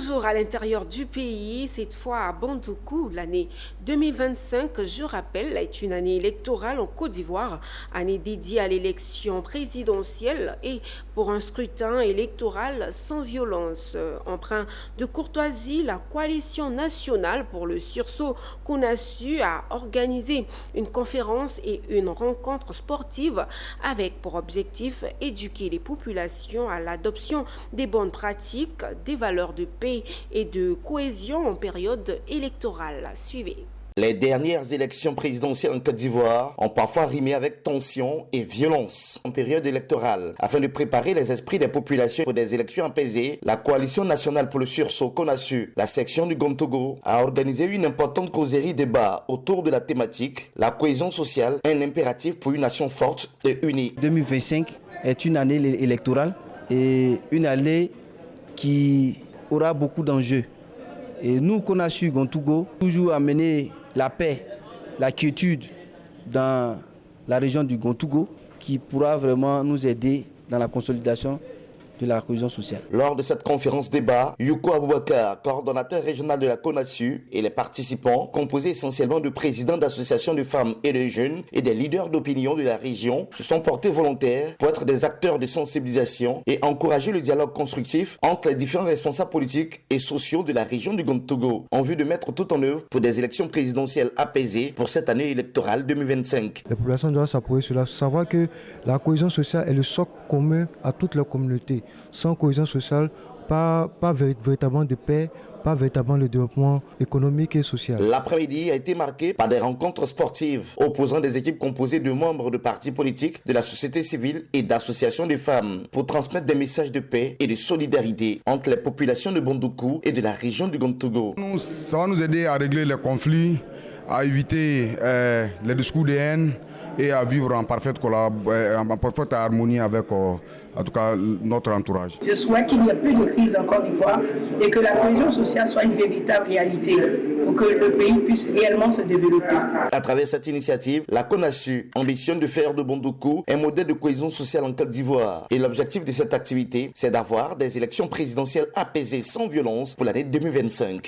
Toujours à l'intérieur du pays, cette fois à Bandoukou, l'année 2025, je rappelle, est une année électorale en Côte d'Ivoire, année dédiée à l'élection présidentielle et pour un scrutin électoral sans violence. Empreint de courtoisie, la coalition nationale pour le sursaut CONASU a organisé une conférence et une rencontre sportive avec pour objectif éduquer les populations à l'adoption des bonnes pratiques, des valeurs de paix et de cohésion en période électorale. Suivez. Les dernières élections présidentielles en Côte d'Ivoire ont parfois rimé avec tension et violence en période électorale. Afin de préparer les esprits des populations pour des élections apaisées, la Coalition nationale pour le sursaut CONASU, la section du Gontogo, a organisé une importante causerie débat autour de la thématique « La cohésion sociale, un impératif pour une nation forte et unie ». 2025 est une année électorale et une année qui aura beaucoup d'enjeux. Et nous, CONASU Gontogo, toujours amener la paix, la quiétude dans la région du Gontogo, qui pourra vraiment nous aider dans la consolidation de la cohésion sociale. Lors de cette conférence débat, Yuko Aboubakar, coordonnateur régional de la CONASU, et les participants, composés essentiellement de présidents d'associations de femmes et de jeunes et des leaders d'opinion de la région, se sont portés volontaires pour être des acteurs de sensibilisation et encourager le dialogue constructif entre les différents responsables politiques et sociaux de la région du Gontogo, en vue de mettre tout en œuvre pour des élections présidentielles apaisées pour cette année électorale 2025. Les populations doivent s'appuyer sur cela, savoir que la cohésion sociale est le socle commun à toute la communauté. Sans cohésion sociale, pas véritablement de paix, pas véritablement de développement économique et social. L'après-midi a été marqué par des rencontres sportives opposant des équipes composées de membres de partis politiques, de la société civile et d'associations de femmes pour transmettre des messages de paix et de solidarité entre les populations de Bandoukou et de la région du Gontogo. Ça va nous aider à régler les conflits, à éviter les discours de haine et à vivre en parfaite harmonie avec en tout cas notre entourage. Je souhaite qu'il n'y ait plus de crise en Côte d'Ivoire et que la cohésion sociale soit une véritable réalité pour que le pays puisse réellement se développer. À travers cette initiative, la CONASU ambitionne de faire de Bandoukou un modèle de cohésion sociale en Côte d'Ivoire. Et l'objectif de cette activité, c'est d'avoir des élections présidentielles apaisées sans violence pour l'année 2025.